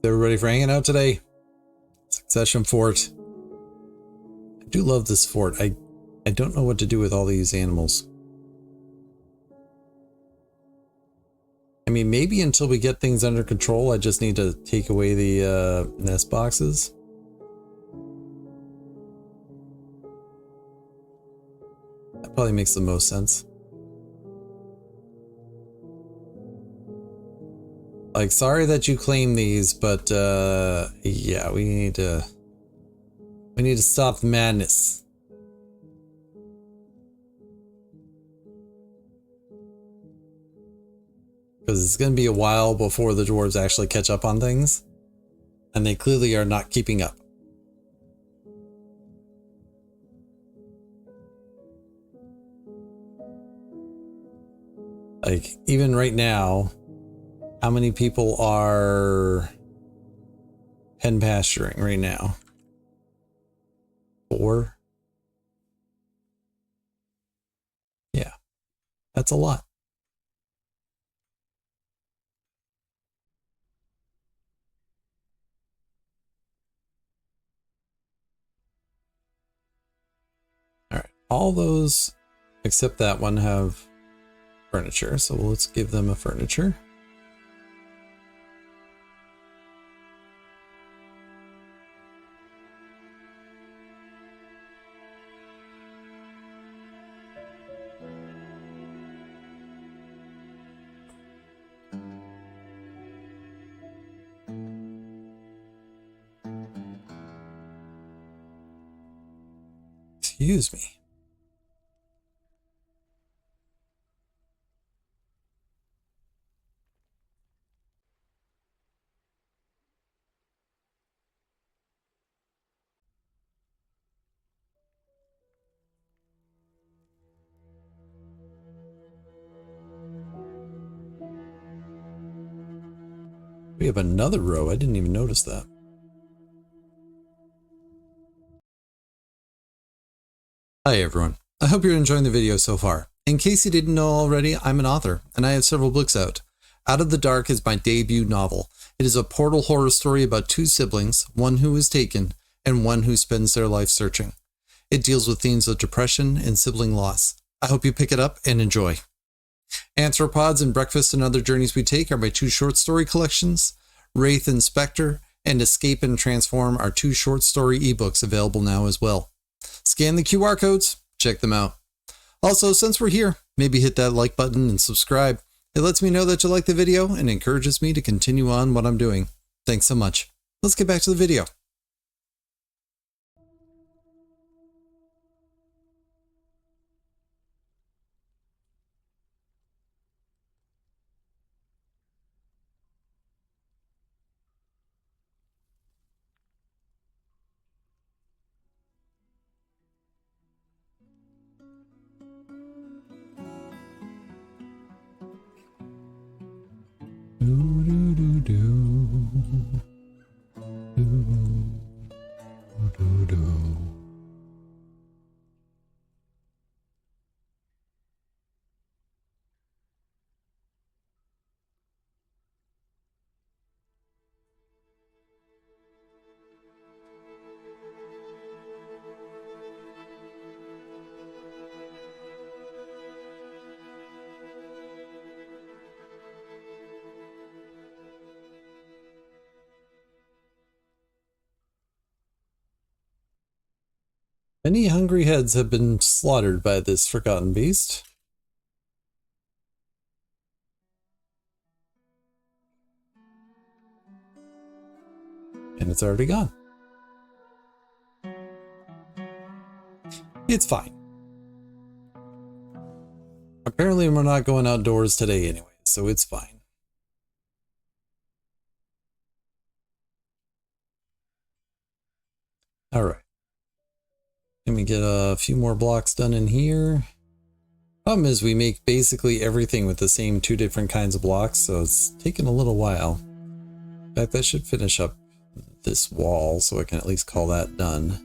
Everybody for hanging out today. Succession Fort. I do love this fort. I don't know what to do with all these animals. I mean, maybe until we get things under control, I just need to take away the nest boxes. That probably makes the most sense. Like, sorry that you claim these, but yeah, we need to stop the madness. Because it's going to be a while before the dwarves actually catch up on things, and they clearly are not keeping up. Like, even right now, how many people are hen pasturing right now? 4? Yeah, that's a lot. All right, all those except that one have furniture, so let's give them a furniture. Excuse me. We have another row. I didn't even notice that. Hi everyone. I hope you're enjoying the video so far. In case you didn't know already, I'm an author and I have several books out. Out of the Dark is my debut novel. It is a portal horror story about 2 siblings, one who is taken and one who spends their life searching. It deals with themes of depression and sibling loss. I hope you pick it up and enjoy. Anthropods and Breakfast and Other Journeys We Take are my 2 short story collections. Wraith and Spectre and Escape and Transform are 2 short story ebooks available now as well. Scan the QR codes, check them out. Also, since we're here, maybe hit that like button and subscribe. It lets me know that you like the video and encourages me to continue on what I'm doing. Thanks so much. Let's get back to the video. Many hungry heads have been slaughtered by this forgotten beast. And it's already gone. It's fine. Apparently we're not going outdoors today anyway, so it's fine. All right. Let me get a few more blocks done in here. Problem is we make basically everything with the same 2 different kinds of blocks, so it's taken a little while. In fact, that should finish up this wall, so I can at least call that done.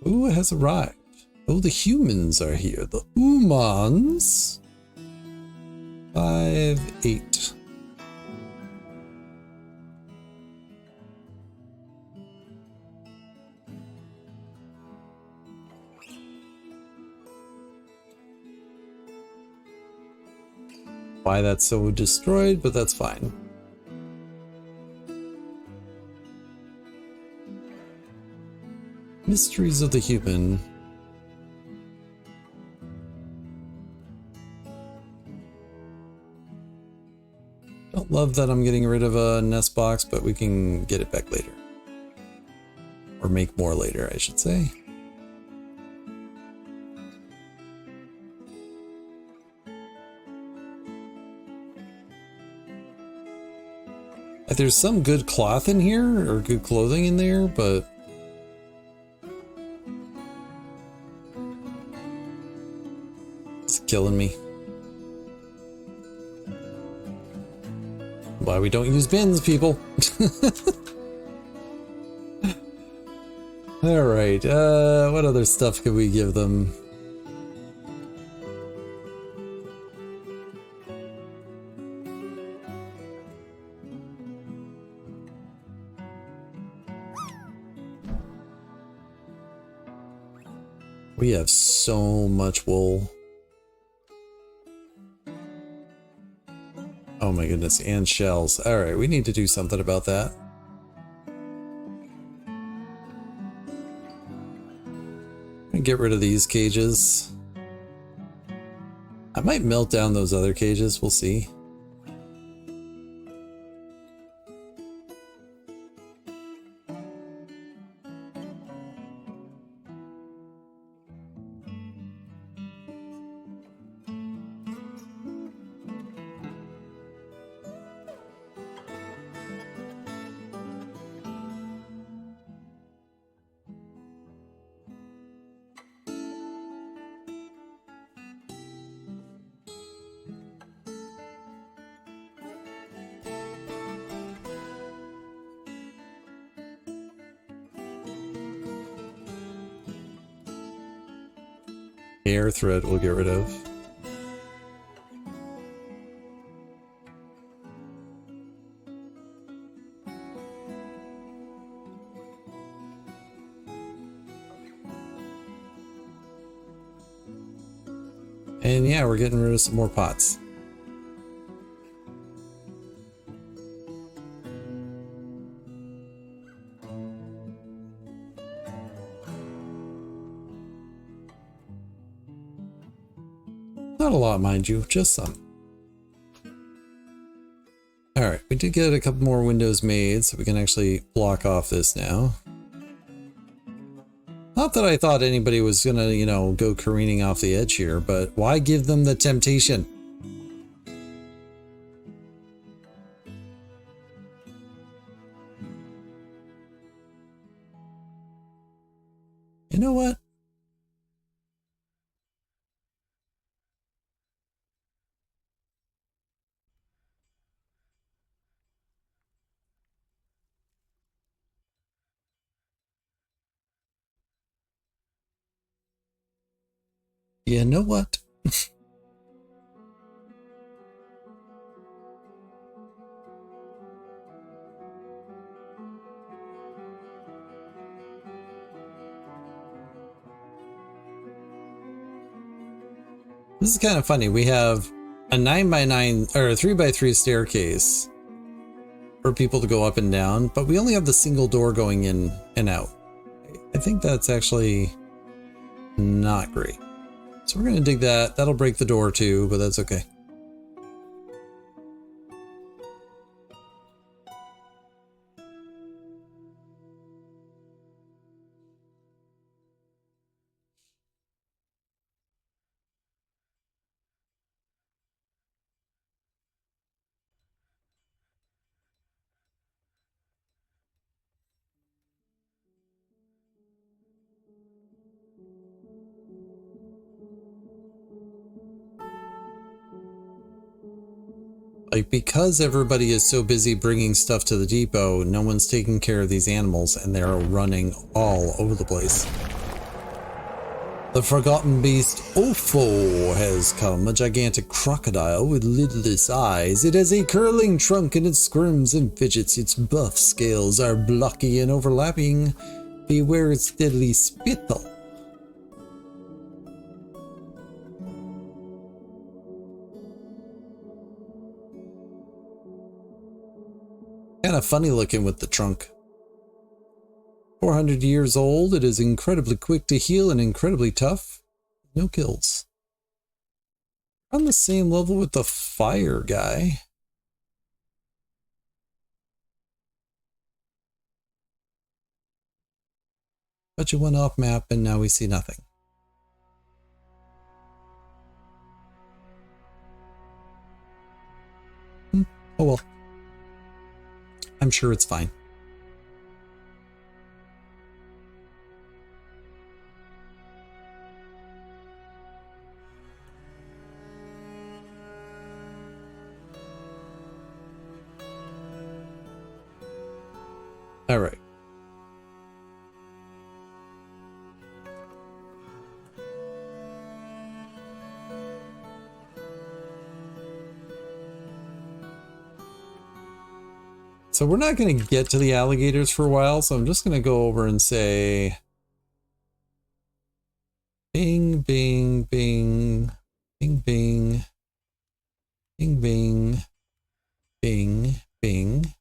Ooh, it has arrived. Oh, the humans are here. The humans. 5, 8. Why that's so destroyed, but that's fine. Mysteries of the Human. Don't love that I'm getting rid of a nest box, but we can get it back later. Or make more later, I should say. There's some good cloth in here, or good clothing in there, but it's killing me. Why we don't use bins, people. Alright, what other stuff could we give them? We have so much wool. Oh my goodness, and shells. Alright, we need to do something about that. Get rid of these cages. I might melt down those other cages, we'll see. Air thread we'll get rid of. And yeah, we're getting rid of some more pots. Not a lot, mind you, just some. Alright, we did get a couple more windows made, so we can actually block off this now. Not that I thought anybody was gonna, you know, go careening off the edge here, but why give them the temptation? You know what? You know what? This is kind of funny. We have a 9x9 or a 3x3 staircase for people to go up and down, but we only have the single door going in and out. I think that's actually not great. So we're going to dig that. That'll break the door too, but that's okay. Like, because everybody is so busy bringing stuff to the depot, no one's taking care of these animals, and they're running all over the place. The forgotten beast Ofo has come, a gigantic crocodile with lidless eyes. It has a curling trunk and it squirms and fidgets. Its buff scales are blocky and overlapping. Beware its deadly spittle. Kind of funny looking with the trunk. 400 years old, it is incredibly quick to heal and incredibly tough. No kills. On the same level with the fire guy. But you went off map and now we see nothing. Oh well. I'm sure it's fine. All right. So we're not going to get to the alligators for a while, so I'm just going to go over and say bing, bing, bing, bing, bing, bing, bing, bing, bing.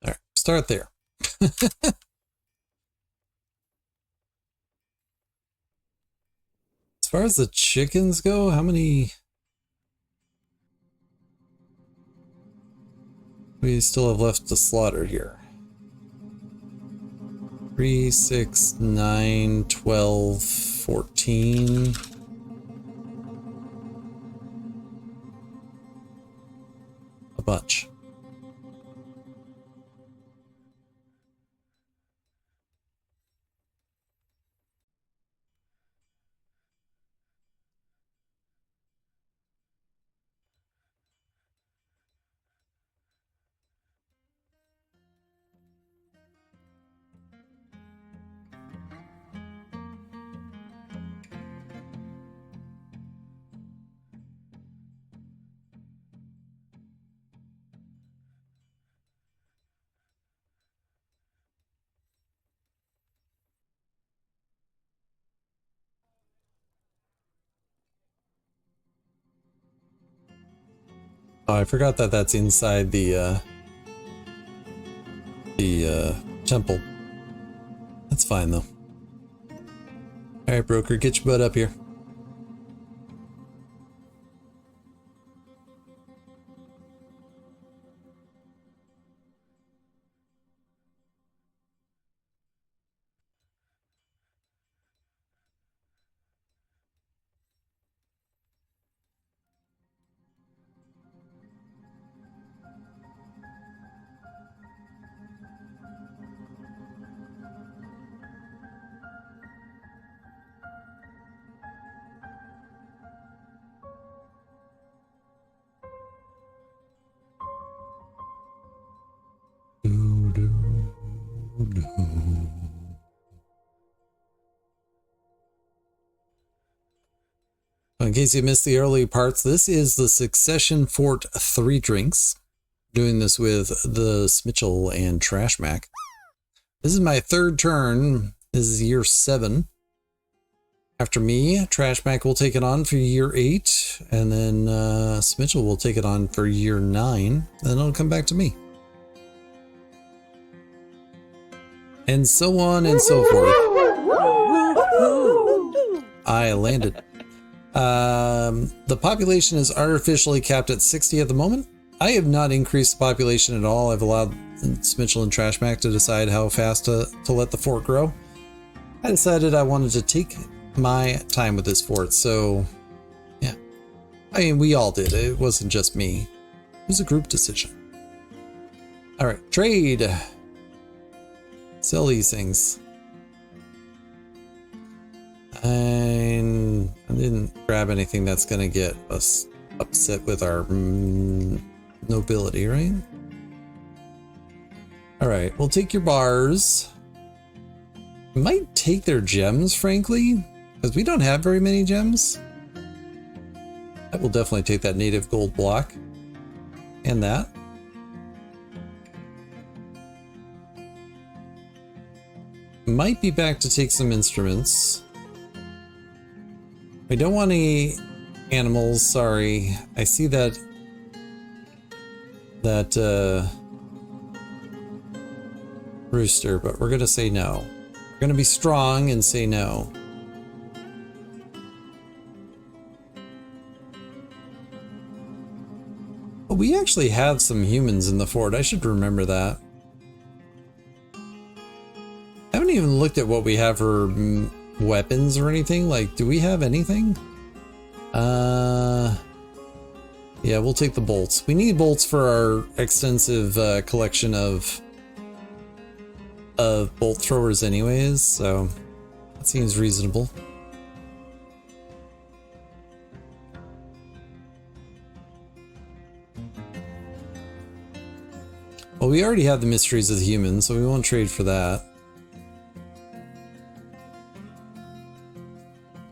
All right, start there. As far as the chickens go, how many we still have left to slaughter here? 3, 6, 9, 12, 14. A bunch. Oh, I forgot that that's inside the temple. That's fine though. All right, broker, get your butt up here. In case you missed the early parts, this is the Succession Fort 3 drinks. Doing this with the Smitchell and Trashmack. This is my third turn. This is year 7. After me, Trashmack will take it on for year 8, and then Smitchell will take it on for year 9, and then it'll come back to me. And so on and so forth. I landed. The population is artificially capped at 60 at the moment. I have not increased the population at all. I've allowed Smitchell and Trashmack to decide how fast to let the fort grow. I decided I wanted to take my time with this fort, so yeah. I mean, we all did. It wasn't just me. It was a group decision. All right, trade. Sell these things. I didn't grab anything that's going to get us upset with our nobility, right? All right, we'll take your bars. We might take their gems, frankly, because we don't have very many gems. I will definitely take that native gold block and that. Might be back to take some instruments. We don't want any animals, sorry. I see that rooster, but we're gonna say no. We're gonna be strong and say no. But we actually have some humans in the fort. I should remember that. I haven't even looked at what we have for weapons or anything. Like, do we have anything? Yeah, we'll take the bolts. We need bolts for our extensive collection of bolt throwers anyways, so that seems reasonable. Well, we already have the mysteries of the humans, so we won't trade for that.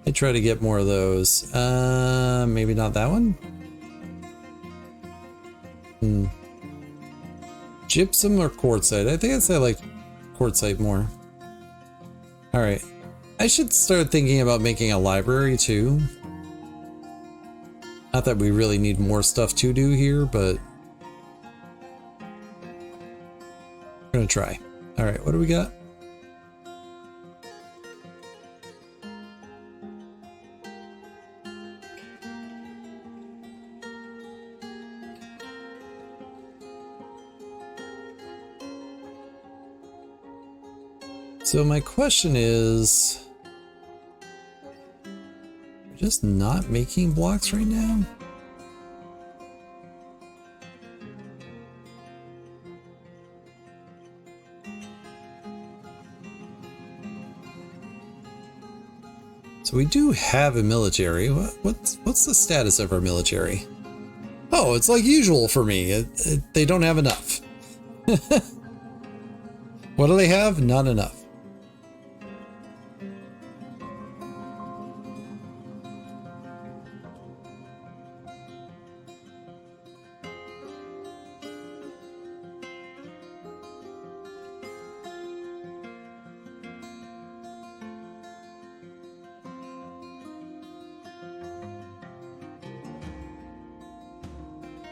I try to get more of those. Maybe not that one? Gypsum or quartzite? I think I'd say like quartzite more. Alright. I should start thinking about making a library too. Not that we really need more stuff to do here, but we're gonna try. Alright, what do we got? So my question is, we're just not making blocks right now? So we do have a military. What's the status of our military? Oh, it's like usual for me. They don't have enough. What do they have? Not enough.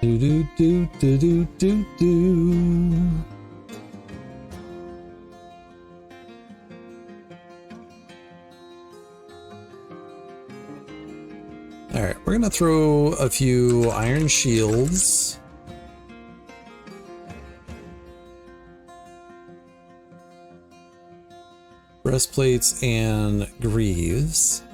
Do do do do do do do. All right, we're gonna throw a few iron shields. Breastplates and greaves.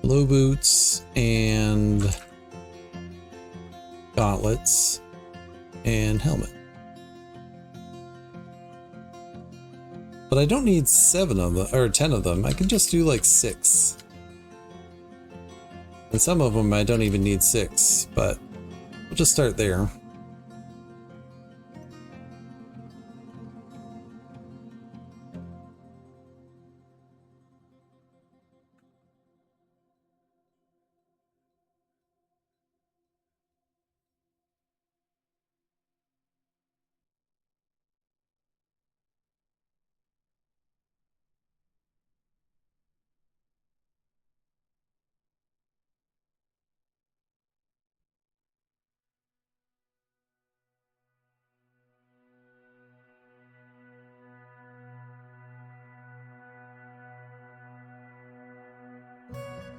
Low boots and gauntlets and helmet. But I don't need 7 of them or 10 of them. I can just do like 6. And some of them I don't even need 6, but we'll just start there.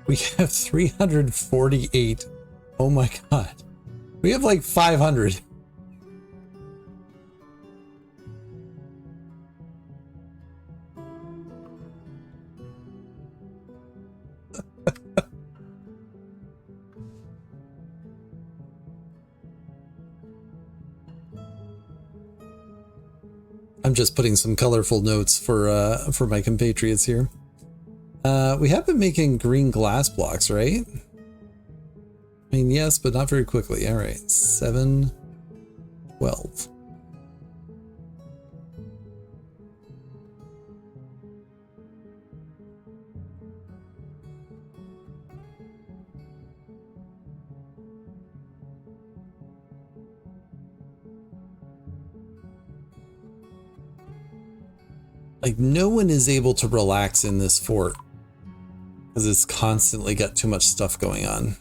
We have 348. Oh my god. We have like 500. I'm just putting some colorful notes for my compatriots here. We have been making green glass blocks, right? I mean, yes, but not very quickly. All right, 7, 12. Like, no one is able to relax in this fort because it's constantly got too much stuff going on.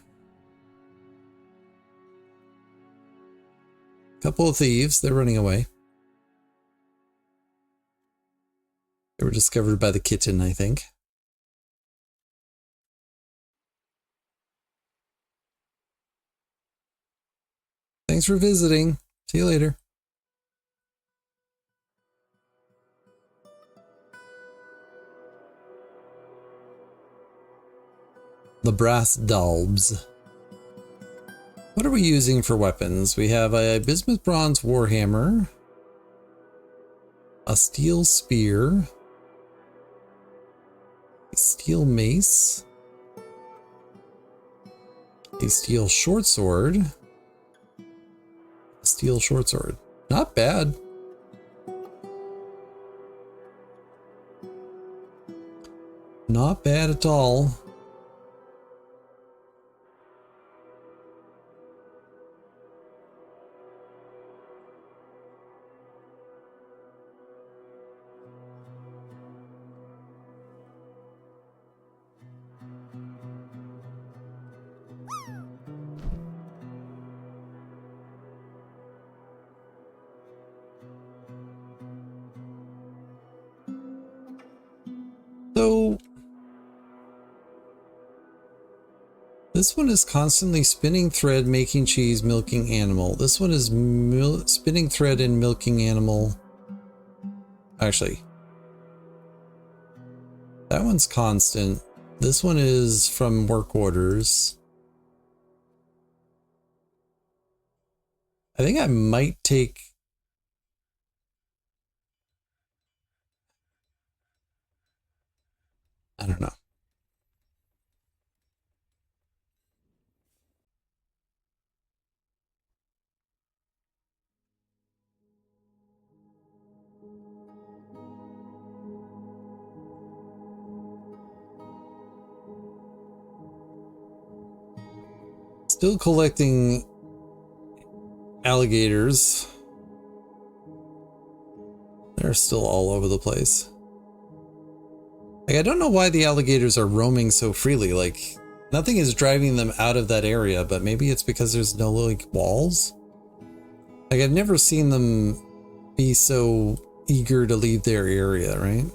Couple of thieves, they're running away. They were discovered by the kitten, I think. Thanks for visiting. See you later. The brass dalbs. What are we using for weapons? We have a bismuth bronze warhammer, a steel spear, a steel mace, a steel short sword, a steel short sword. Not bad. Not bad at all. So this one is constantly spinning thread, making cheese, milking animal. This one is spinning thread and milking animal. Actually, that one's constant. This one is from work orders. I think I might take... I don't know. Still collecting alligators. They're still all over the place. Like, I don't know why the alligators are roaming so freely. Like, nothing is driving them out of that area, but maybe it's because there's no, like, walls? Like, I've never seen them be so eager to leave their area, right?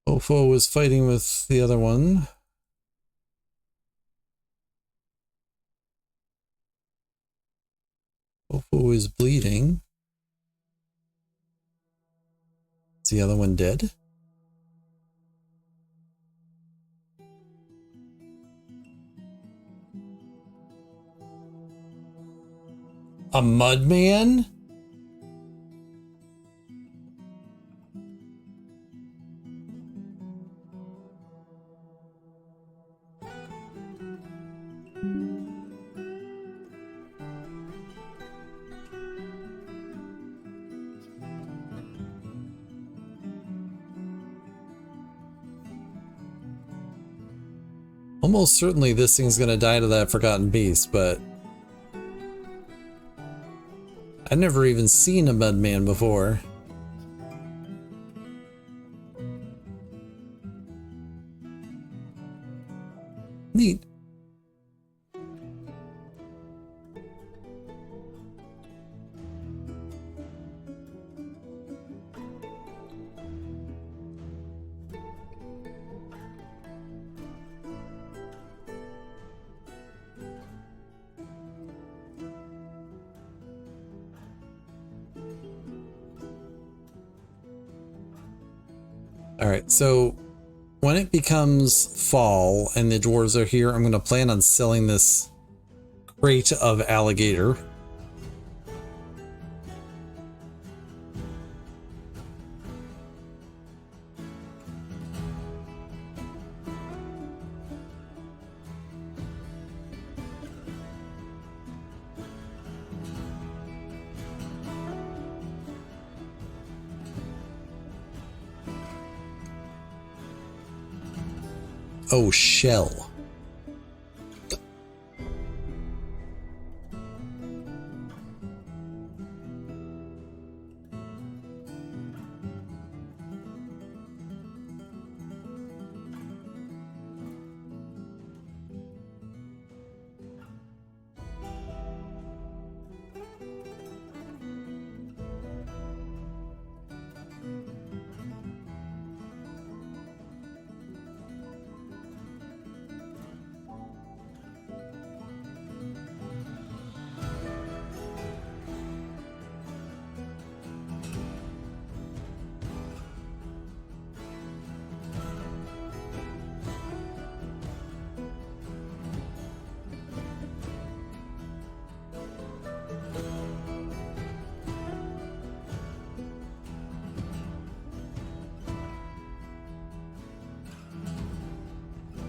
Ofo was fighting with the other one. Ofo is bleeding. Is the other one dead? A mudman? Almost certainly this thing's gonna die to that forgotten beast, but I've never even seen a MUDMAN before. Neat. Alright, so when it becomes fall and the dwarves are here, I'm going to plan on selling this crate of alligator. Oh, shell.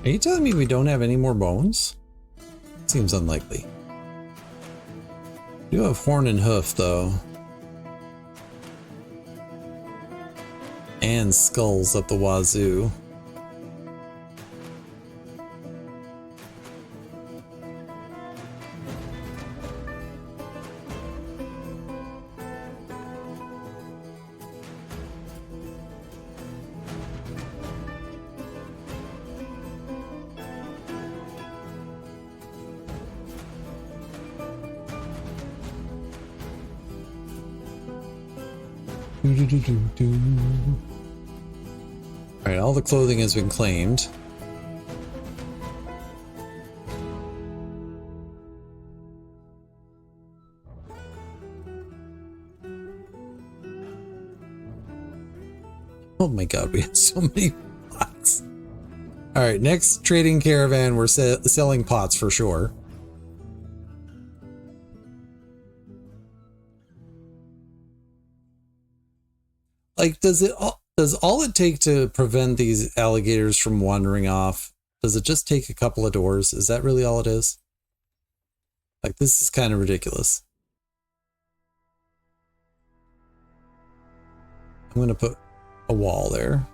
Are you telling me we don't have any more bones? Seems unlikely. We do have horn and hoof, though. And skulls up the wazoo. Alright, all the clothing has been claimed. Oh my god, we have so many pots. Alright, next trading caravan, we're selling pots for sure. Like, does all it take to prevent these alligators from wandering off? Does it just take a couple of doors? Is that really all it is? Like, this is kind of ridiculous. I'm going to put a wall there.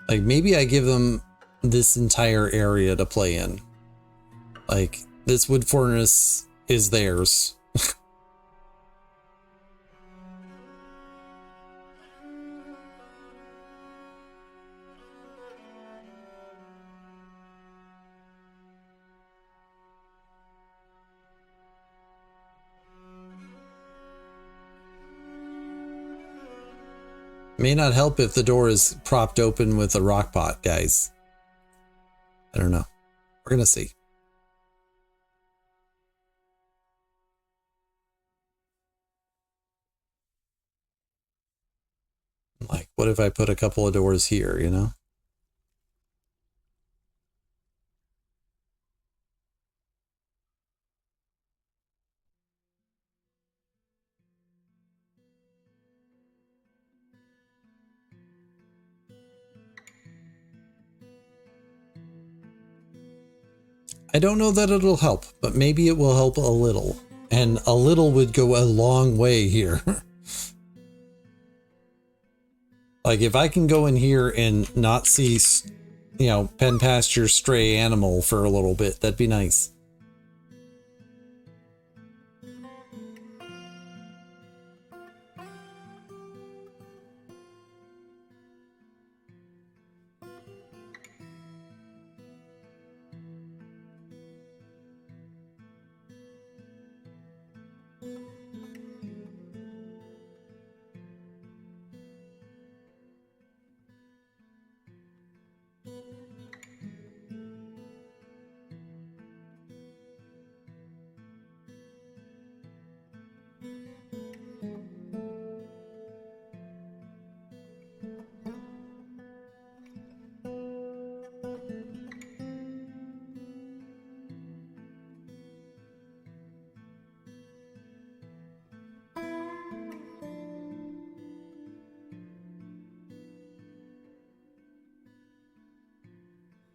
Like, maybe I give them this entire area to play in. Like, this wood furnace is theirs. May not help if the door is propped open with a rock pot, guys. I don't know. We're gonna see. Like, what if I put a couple of doors here, you know? I don't know that it'll help, but maybe it will help a little. And a little would go a long way here. Like if I can go in here and not see, you know, pen pasture stray animal for a little bit, that'd be nice.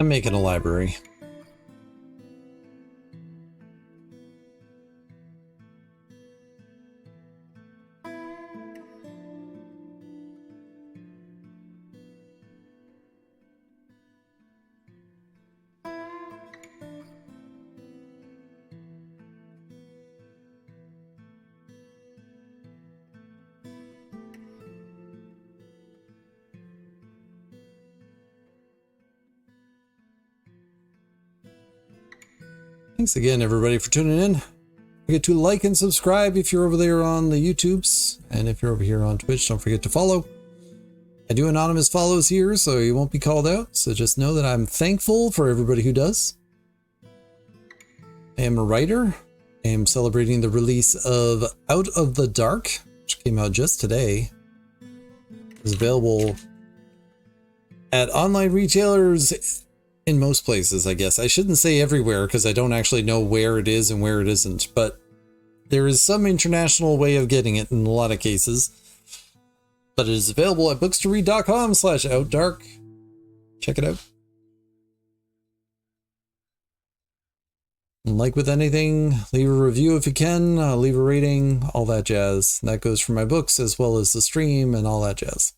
I'm making a library. Thanks again, everybody, for tuning in. Forget to like and subscribe if you're over there on the YouTubes. And if you're over here on Twitch, don't forget to follow. I do anonymous follows here, so you won't be called out. So just know that I'm thankful for everybody who does. I am a writer. I am celebrating the release of Out of the Dark, which came out just today. It's available at online retailers in most places, I guess. I shouldn't say everywhere because I don't actually know where it is and where it isn't, but there is some international way of getting it in a lot of cases. But it is available at bookstoread.com/outdark. Check it out. And like with anything, leave a review if you can, leave a rating, all that jazz. And that goes for my books as well as the stream and all that jazz.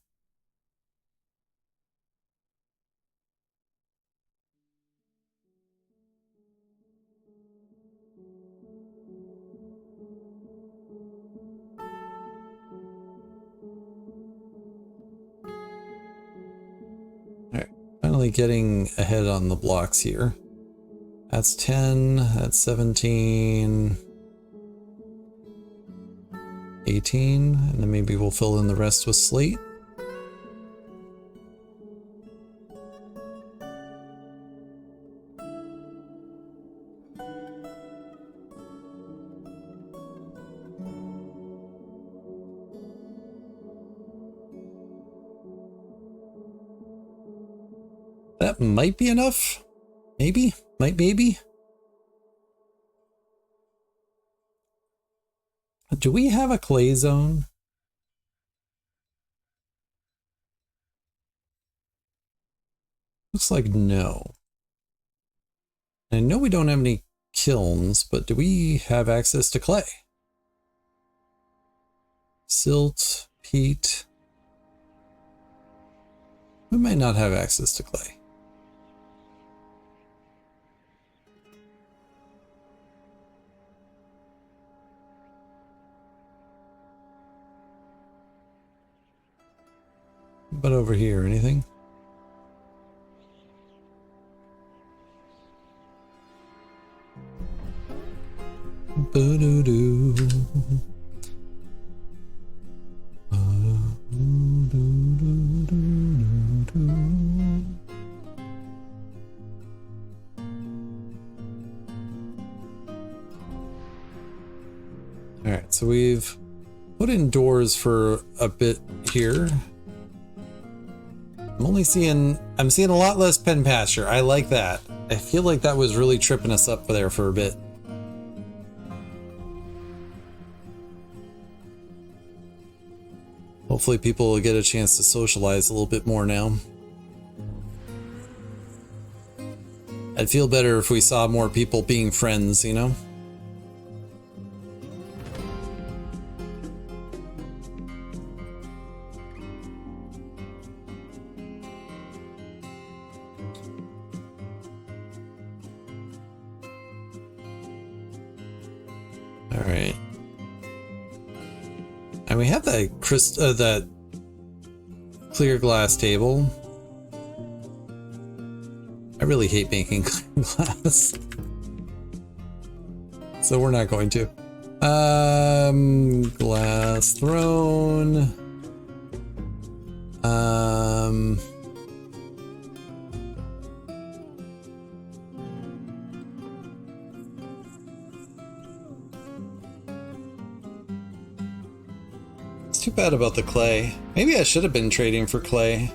Finally getting ahead on the blocks here. That's 10, that's 17, 18, and then maybe we'll fill in the rest with slate. That might be enough. Maybe. Maybe. Do we have a clay zone? Looks like no. I know we don't have any kilns, but do we have access to clay? Silt, peat. We might not have access to clay. But over here, anything? Ba-do-do. Alright, so we've put in doors for a bit here. I'm seeing a lot less pen pasture. I like that. I feel like that was really tripping us up there for a bit. Hopefully people will get a chance to socialize a little bit more now. I'd feel better if we saw more people being friends, you know? All right. And we have that that clear glass table. I really hate making clear glass. So we're not going to. Glass throne. It's too bad about the clay. Maybe I should have been trading for clay.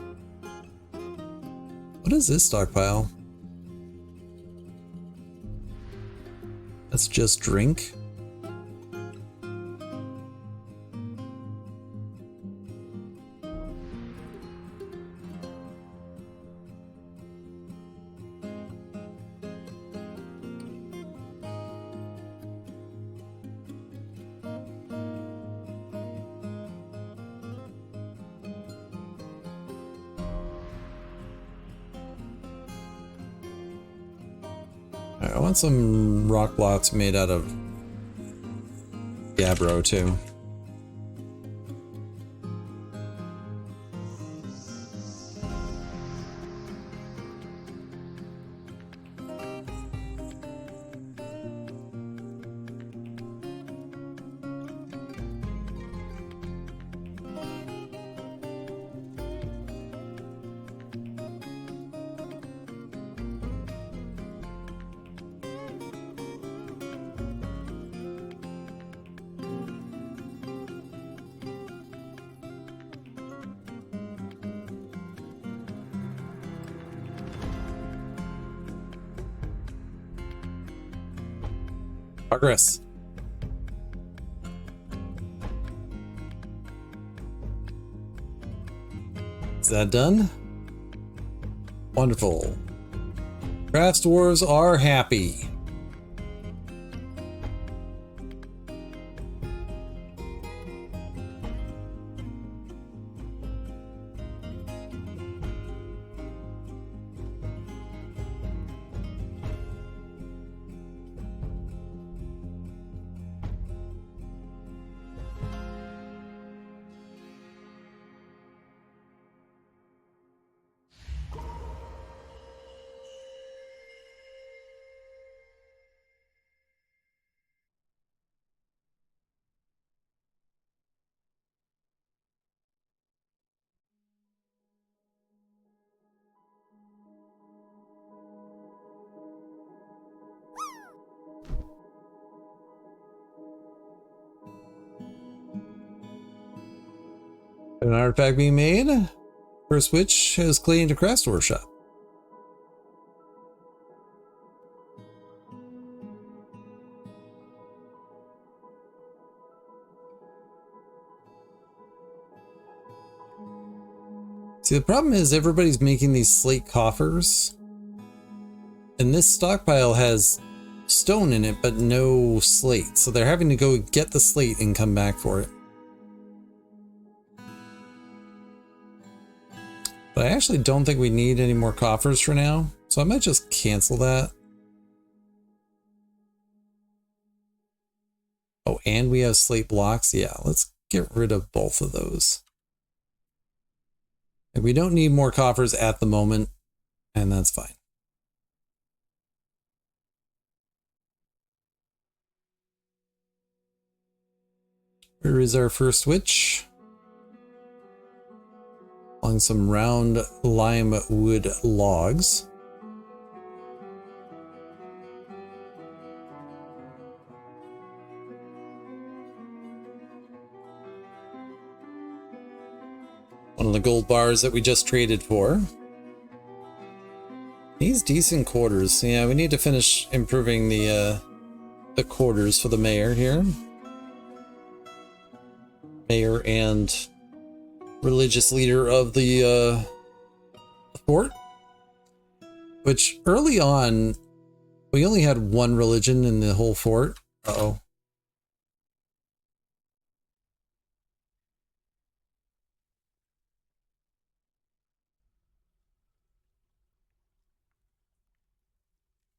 What is this stockpile? That's just drink. I want some rock blocks made out of gabbro too. Progress. Is that done? Wonderful. Craft stores are happy. An artifact being made. First which has clay into craft store shop. See, the problem is everybody's making these slate coffers. And this stockpile has stone in it, but no slate. So they're having to go get the slate and come back for it. But I actually don't think we need any more coffers for now. So I might just cancel that. Oh, and we have slate blocks. Yeah, let's get rid of both of those. And we don't need more coffers at the moment, and that's fine. Where is our first switch? On some round lime wood logs. One of the gold bars that we just traded for. These decent quarters. Yeah, we need to finish improving the quarters for the mayor here. Mayor and religious leader of the fort. Which early on, we only had one religion in the whole fort. Uh-oh.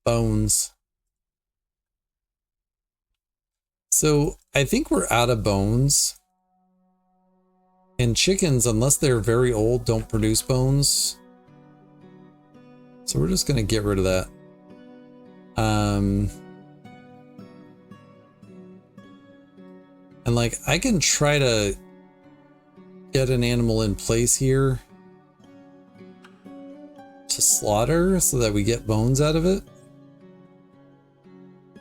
Bones. So I think we're out of bones. And chickens, unless they're very old, don't produce bones. So we're just going to get rid of that. And like, I can try to get an animal in place here to slaughter so that we get bones out of it.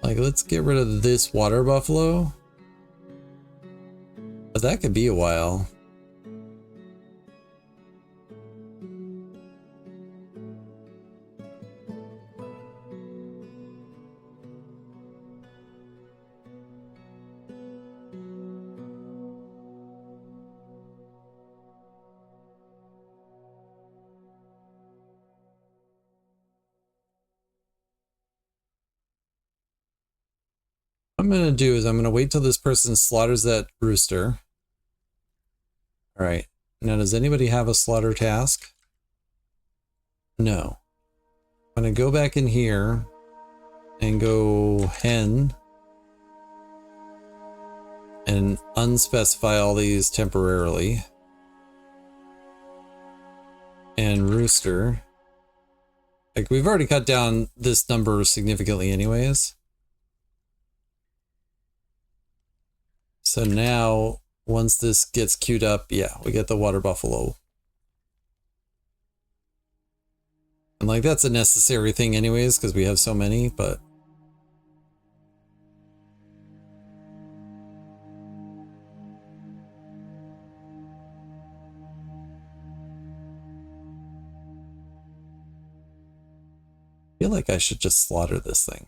Like, let's get rid of this water buffalo. But that could be a while. What I'm going to do is I'm going to wait till this person slaughters that rooster. All right. Now, does anybody have a slaughter task? No. I'm going to go back in here and go hen and unspecify all these temporarily. And rooster. Like, we've already cut down this number significantly anyways. So now, once this gets queued up, yeah, we get the water buffalo. And like, that's a necessary thing anyways, because we have so many, but... I feel like I should just slaughter this thing.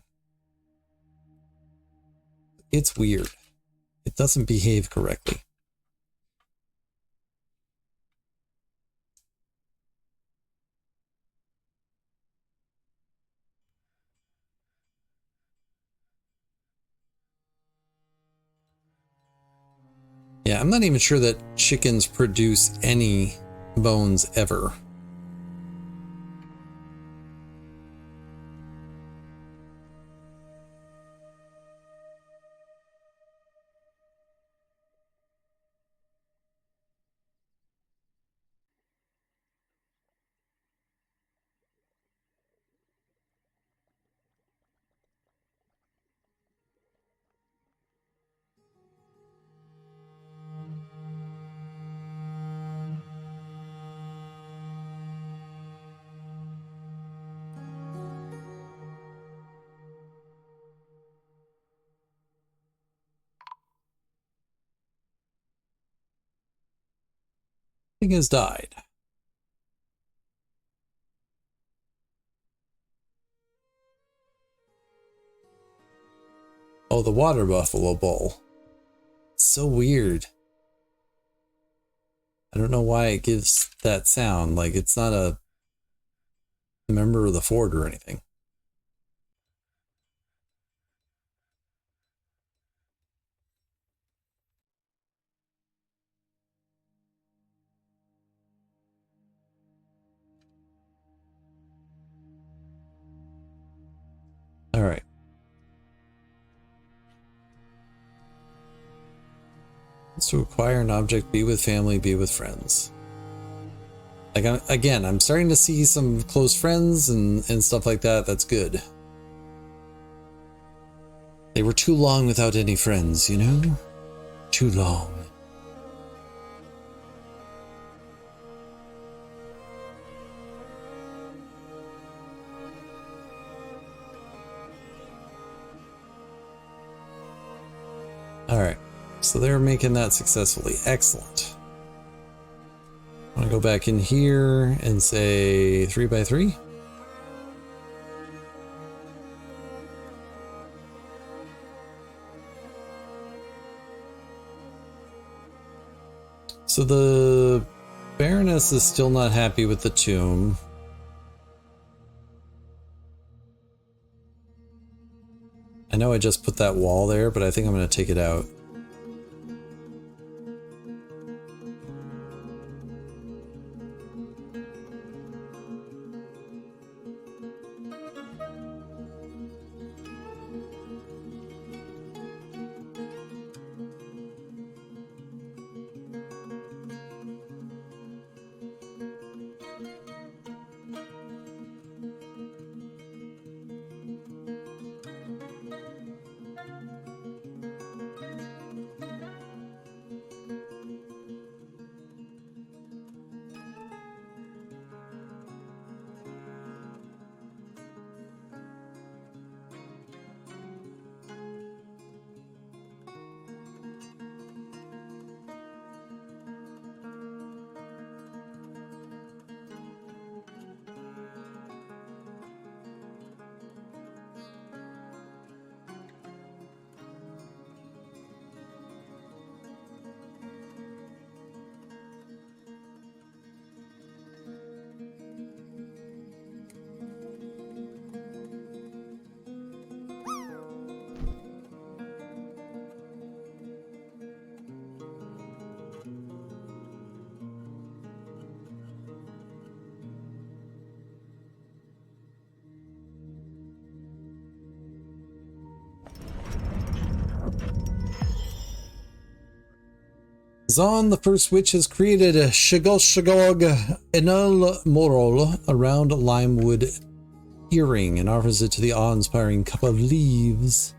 It's weird. It doesn't behave correctly. Yeah, I'm not even sure that chickens produce any bones ever. Thing has died. Oh, the water buffalo bull. It's so weird. I don't know why it gives that sound. Like, it's not a member of the fort or anything. All right. To acquire an object, be with family, be with friends. Like, I'm starting to see some close friends and stuff like that. That's good. They were too long without any friends, you know? Too long. All right. So they're making that successfully. Excellent. I'm going to go back in here and say 3x3. So the Baroness is still not happy with the tomb. know I just put that wall there, but I think I'm going to take it out. Zon, the first witch, has created a Shagog Enel Moral, a round limewood earring, and offers it to the awe-inspiring Cup of Leaves.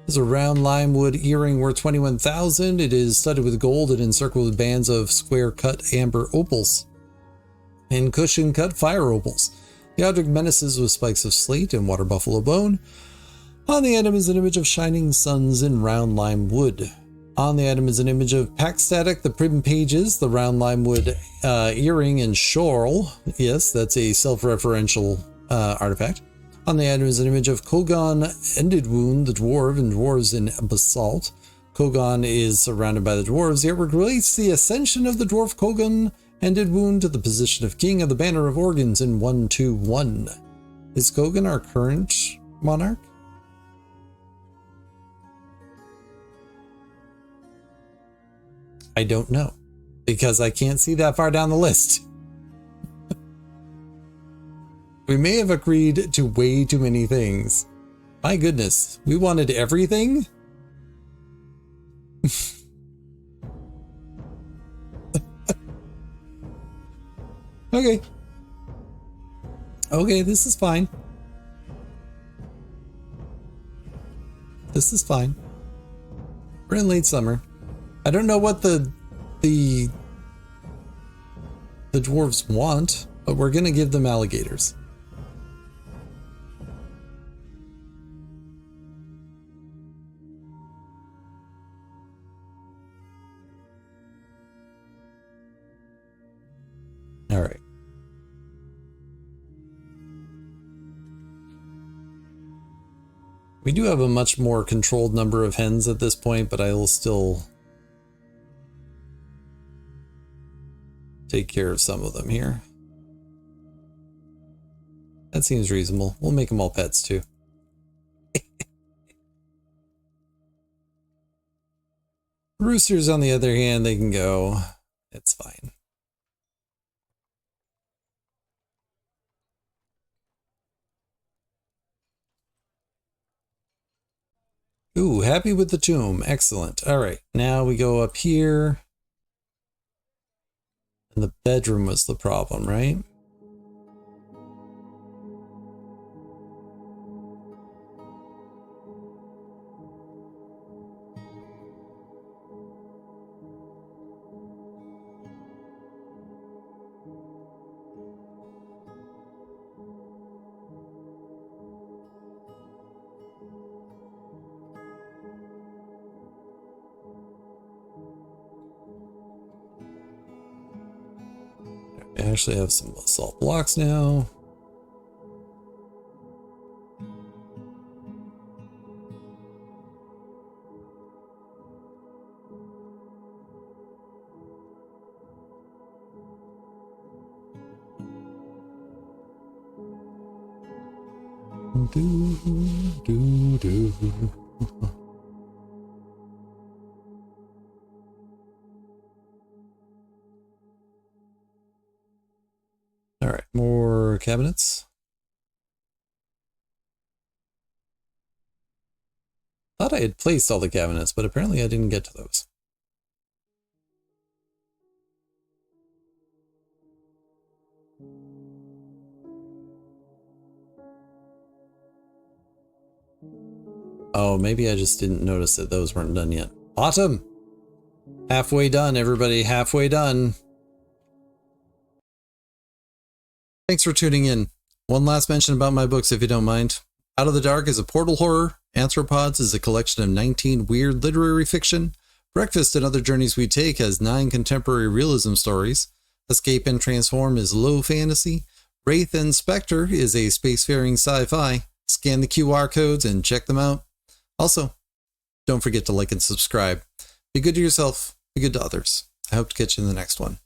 It's a round limewood earring worth 21,000. It is studded with gold and encircled with bands of square-cut amber opals and cushion-cut fire opals. The object menaces with spikes of slate and water buffalo bone. On the item is an image of shining suns in round lime wood. On the item is an image of Pack Static, the Prim Pages, the round limewood earring, and Shorl. Yes, that's a self-referential artifact. On the item is an image of Kogon Ended Wound, the dwarf, and dwarves in basalt. Kogon is surrounded by the dwarves. The artwork relates the ascension of the dwarf Kogon Ended Wound to the position of King of the Banner of Organs in 121. Is Kogon our current monarch? I don't know, because I can't see that far down the list. We may have agreed to way too many things. My goodness, we wanted everything? Okay. Okay, this is fine. This is fine. We're in late summer. I don't know what the dwarves want, but we're gonna give them alligators. All right. We do have a much more controlled number of hens at this point, but I will still take care of some of them here. That seems reasonable. We'll make them all pets too. Roosters, on the other hand, they can go. It's fine. Ooh, happy with the tomb. Excellent. All right, now we go up here. And the bedroom was the problem, right? I actually have some basalt blocks now. All right, more cabinets. Thought I had placed all the cabinets, but apparently I didn't get to those. Oh, maybe I just didn't notice that those weren't done yet. Autumn! Halfway done, everybody. Halfway done. Thanks for tuning in. One last mention about my books, if you don't mind. Out of the Dark is a portal horror. Anthropods is a collection of 19 weird literary fiction. Breakfast and Other Journeys We Take has 9 contemporary realism stories. Escape and Transform is low fantasy. Wraith and Spectre is a spacefaring sci-fi. Scan the QR codes and check them out. Also, don't forget to like and subscribe. Be good to yourself, be good to others. I hope to catch you in the next one.